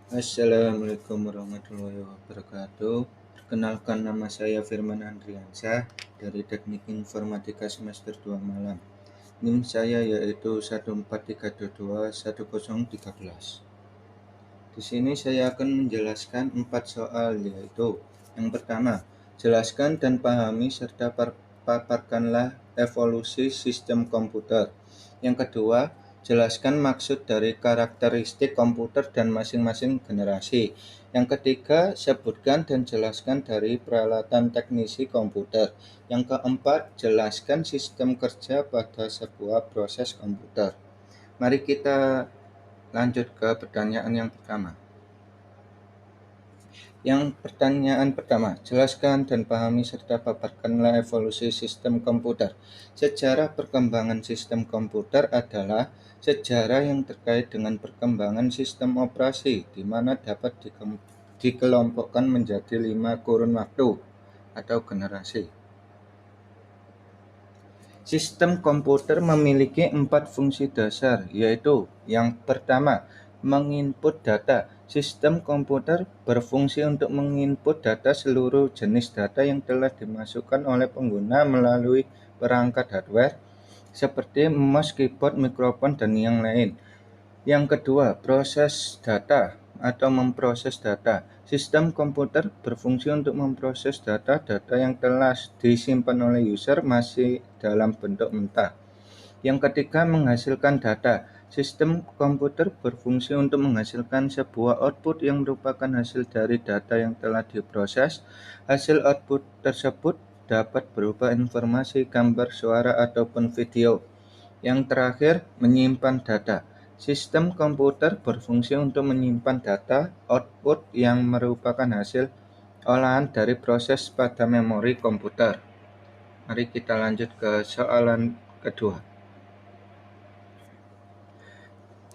Assalamualaikum warahmatullahi wabarakatuh. Perkenalkan, nama saya Firman Andriansyah dari Teknik Informatika semester 2 Malang. NIM saya yaitu 143221013. Di sini saya akan menjelaskan 4 soal, yaitu yang pertama, jelaskan dan pahami serta paparkanlah evolusi sistem komputer. Yang kedua, jelaskan maksud dari karakteristik komputer dan masing-masing generasi. Yang ketiga, sebutkan dan jelaskan dari peralatan teknisi komputer. Yang keempat, jelaskan sistem kerja pada sebuah proses komputer. Mari kita lanjut ke pertanyaan yang pertama. Yang pertanyaan pertama, jelaskan dan pahami serta paparkanlah evolusi sistem komputer. Sejarah perkembangan sistem komputer adalah sejarah yang terkait dengan perkembangan sistem operasi, di mana dapat dikelompokkan menjadi 5 kurun waktu atau generasi. Sistem komputer memiliki 4 fungsi dasar, yaitu yang pertama, menginput data. Sistem komputer berfungsi untuk menginput data seluruh jenis data yang telah dimasukkan oleh pengguna melalui perangkat hardware seperti mouse, keyboard, mikrofon, dan yang lain. Yang kedua, proses data atau memproses data. Sistem komputer berfungsi untuk memproses data yang telah disimpan oleh user masih dalam bentuk mentah. Yang ketiga, menghasilkan data. Sistem komputer berfungsi untuk menghasilkan sebuah output yang merupakan hasil dari data yang telah diproses. Hasil output tersebut dapat berupa informasi, gambar, suara, ataupun video. Yang terakhir, menyimpan data. Sistem komputer berfungsi untuk menyimpan data output yang merupakan hasil olahan dari proses pada memori komputer. Mari kita lanjut ke soalan kedua.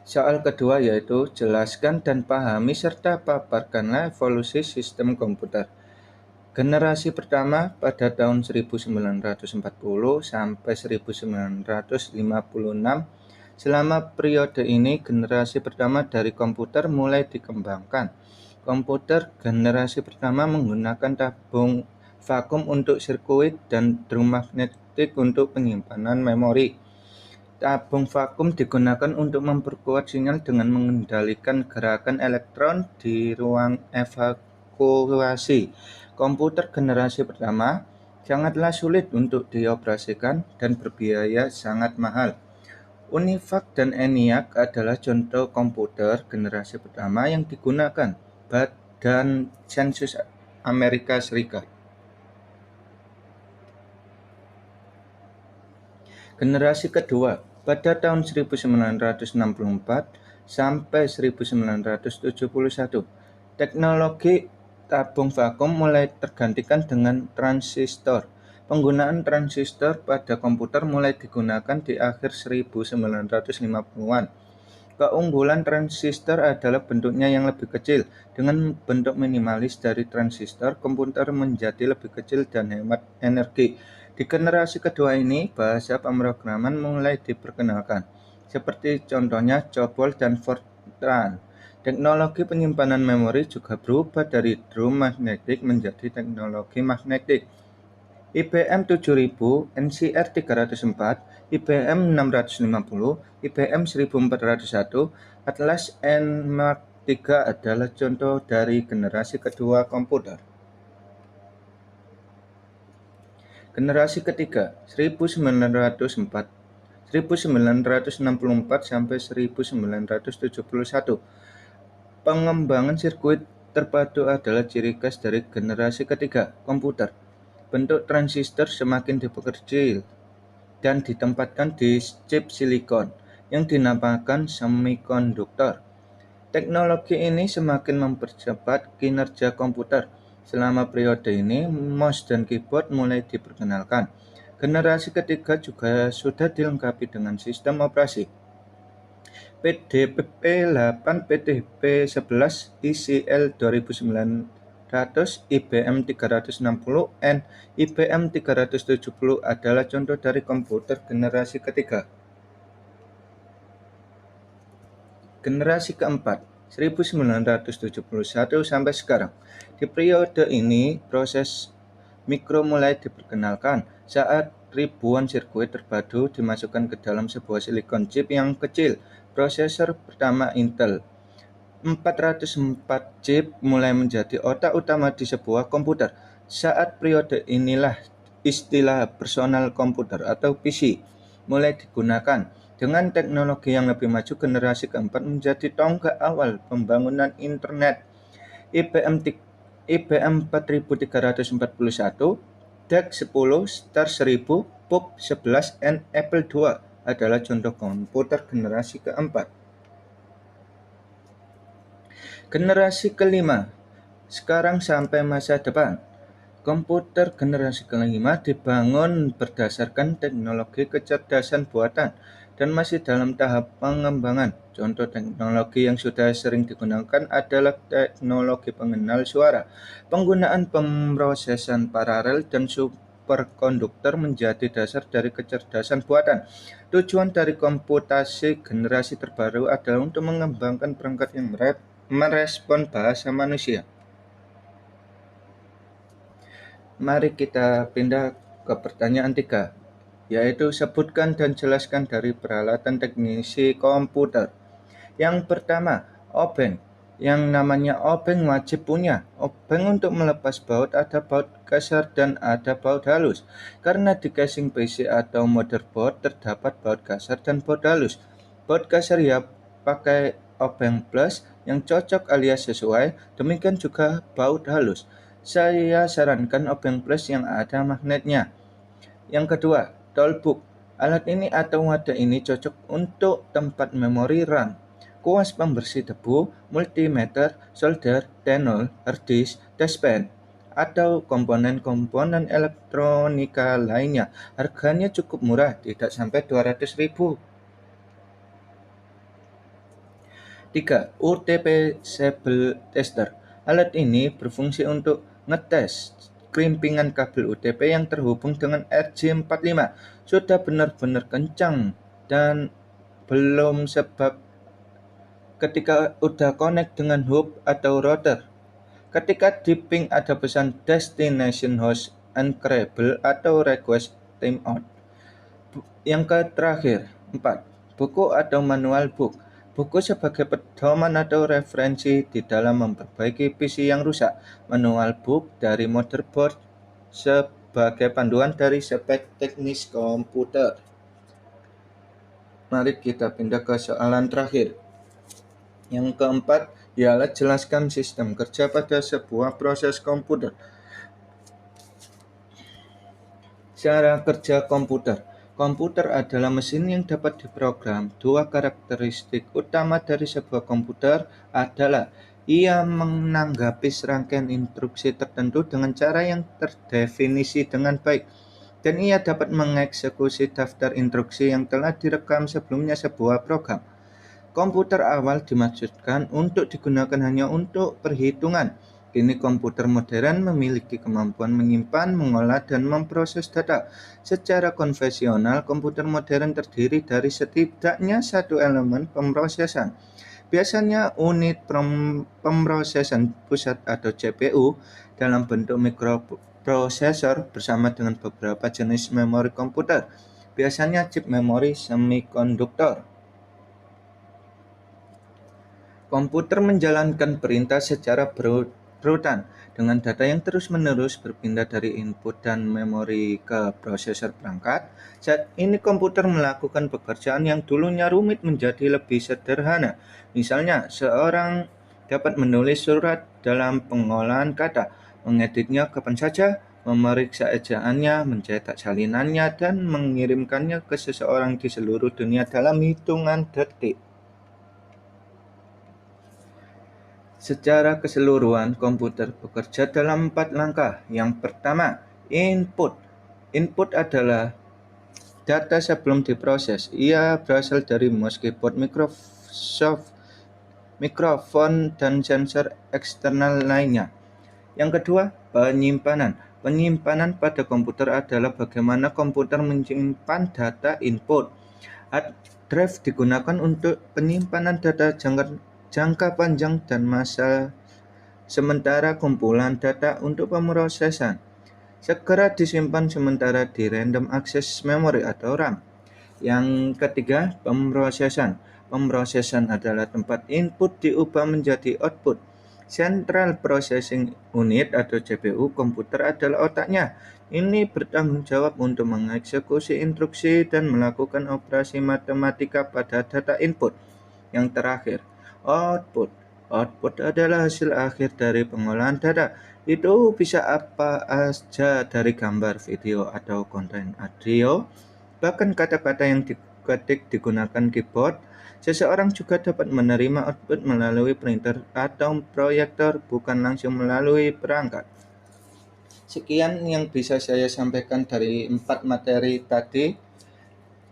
Soal kedua yaitu jelaskan dan pahami serta paparkanlah evolusi sistem komputer. Generasi pertama pada tahun 1940 sampai 1956. Selama periode ini, generasi pertama dari komputer mulai dikembangkan. Komputer generasi pertama menggunakan tabung vakum untuk sirkuit dan drum magnetik untuk penyimpanan memori. Tabung vakum digunakan untuk memperkuat sinyal dengan mengendalikan gerakan elektron di ruang evakuasi. Komputer generasi pertama sangatlah sulit untuk dioperasikan dan berbiaya sangat mahal. UNIVAC dan ENIAC adalah contoh komputer generasi pertama yang digunakan Badan Sensus Amerika Serikat. Generasi kedua pada tahun 1964 sampai 1971. Teknologi tabung vakum mulai tergantikan dengan transistor. Penggunaan transistor pada komputer mulai digunakan di akhir 1950-an. Keunggulan transistor adalah bentuknya yang lebih kecil. Dengan bentuk minimalis dari transistor, komputer menjadi lebih kecil dan hemat energi. Di generasi kedua ini, bahasa pemrograman mulai diperkenalkan, seperti contohnya COBOL dan Fortran. Teknologi penyimpanan memori juga berubah dari drum magnetik menjadi teknologi magnetik. IBM 7000, NCR 304, IBM 650, IBM 1401, Atlas Mark III adalah contoh dari generasi kedua komputer. Generasi ketiga, 1964 sampai 1971. Pengembangan sirkuit terpadu adalah ciri khas dari generasi ketiga komputer. Bentuk transistor semakin diperkecil dan ditempatkan di chip silikon yang dinamakan semikonduktor. Teknologi ini semakin mempercepat kinerja komputer. Selama periode ini, mouse dan keyboard mulai diperkenalkan. Generasi ketiga juga sudah dilengkapi dengan sistem operasi PDP-8, PDP-11, ICL 2900, IBM 360N, IBM 370 adalah contoh dari komputer generasi ketiga. Generasi keempat, 1971 sampai sekarang. Di periode ini, proses mikro mulai diperkenalkan saat ribuan sirkuit terpadu dimasukkan ke dalam sebuah silikon chip yang kecil. Prosesor pertama Intel 404 chip mulai menjadi otak utama di sebuah komputer. Saat periode inilah istilah personal komputer atau PC mulai digunakan. Dengan teknologi yang lebih maju, generasi keempat menjadi tonggak awal pembangunan internet. IBM 4341, DEC 10, Star 1000, PUB 11, dan Apple II adalah contoh komputer generasi keempat. Generasi kelima, sekarang sampai masa depan. Komputer generasi kelima dibangun berdasarkan teknologi kecerdasan buatan dan masih dalam tahap pengembangan. Contoh teknologi yang sudah sering digunakan adalah teknologi pengenal suara. Penggunaan pemrosesan paralel dan superkonduktor menjadi dasar dari kecerdasan buatan. Tujuan dari komputasi generasi terbaru adalah untuk mengembangkan perangkat yang merespon bahasa manusia. Mari kita pindah ke pertanyaan 3, yaitu sebutkan dan jelaskan dari peralatan teknisi komputer. Yang pertama, obeng. Yang namanya obeng wajib punya. Obeng untuk melepas baut, ada baut kasar dan ada baut halus. Karena di casing PC atau motherboard terdapat baut kasar dan baut halus. Baut kasar ya pakai obeng plus yang cocok alias sesuai, demikian juga baut halus. Saya sarankan obeng plus yang ada magnetnya. Yang kedua, toolbox. Alat ini atau wadah ini cocok untuk tempat memori RAM, kuas pembersih debu, multimeter, solder, tenol, hard disk, touchpad, atau komponen-komponen elektronika lainnya. Harganya cukup murah, tidak sampai 200.000. 3. UTP-Sable Tester. Alat ini berfungsi untuk ngetes krimpingan kabel UTP yang terhubung dengan RJ45 sudah benar-benar kencang dan belum, sebab ketika udah connect dengan hub atau router. Ketika di ping ada pesan destination host uncreable atau request timeout. Yang terakhir, 4. Buku atau manual book. Buku sebagai pedoman atau referensi di dalam memperbaiki PC yang rusak. Manual book dari motherboard sebagai panduan dari spek teknis komputer. Mari kita pindah ke soalan terakhir. Yang keempat, ialah jelaskan sistem kerja pada sebuah proses komputer. Cara kerja komputer. Komputer adalah mesin yang dapat diprogram. Dua karakteristik utama dari sebuah komputer adalah ia menanggapi serangkaian instruksi tertentu dengan cara yang terdefinisi dengan baik, dan ia dapat mengeksekusi daftar instruksi yang telah direkam sebelumnya sebuah program. Komputer awal dimaksudkan untuk digunakan hanya untuk perhitungan. Kini komputer modern memiliki kemampuan menyimpan, mengolah, dan memproses data. Secara konvensional, komputer modern terdiri dari setidaknya satu elemen pemrosesan. Biasanya unit pemrosesan pusat atau CPU dalam bentuk mikroprosesor bersama dengan beberapa jenis memori komputer. Biasanya chip memori semikonduktor. Komputer menjalankan perintah secara berurutan dengan data yang terus-menerus berpindah dari input dan memori ke prosesor perangkat. Saat ini komputer melakukan pekerjaan yang dulunya rumit menjadi lebih sederhana. Misalnya, seorang dapat menulis surat dalam pengolahan kata, mengeditnya kapan saja, memeriksa ejaannya, mencetak salinannya, dan mengirimkannya ke seseorang di seluruh dunia dalam hitungan detik. Secara keseluruhan, komputer bekerja dalam 4 langkah. Yang pertama, input. Input adalah data sebelum diproses. Ia berasal dari mouse, keyboard, mikrofon, dan sensor eksternal lainnya. Yang kedua, penyimpanan. Penyimpanan pada komputer adalah bagaimana komputer menyimpan data input. Hard drive digunakan untuk penyimpanan data jangka jangka panjang, dan masa sementara kumpulan data untuk pemrosesan. Segera disimpan sementara di random access memory atau RAM. Yang ketiga, pemrosesan. Pemrosesan adalah tempat input diubah menjadi output. Central Processing Unit atau CPU komputer adalah otaknya. Ini bertanggung jawab untuk mengeksekusi instruksi dan melakukan operasi matematika pada data input. Yang terakhir, output. Output adalah hasil akhir dari pengolahan data. Itu bisa apa saja dari gambar, video, atau konten audio. Bahkan kata-kata yang diketik digunakan keyboard. Seseorang juga dapat menerima output melalui printer atau proyektor, bukan langsung melalui perangkat. Sekian yang bisa saya sampaikan dari 4 materi tadi.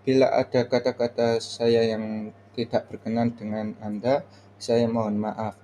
Bila ada kata-kata saya yang tidak berkenan dengan Anda, saya mohon maaf.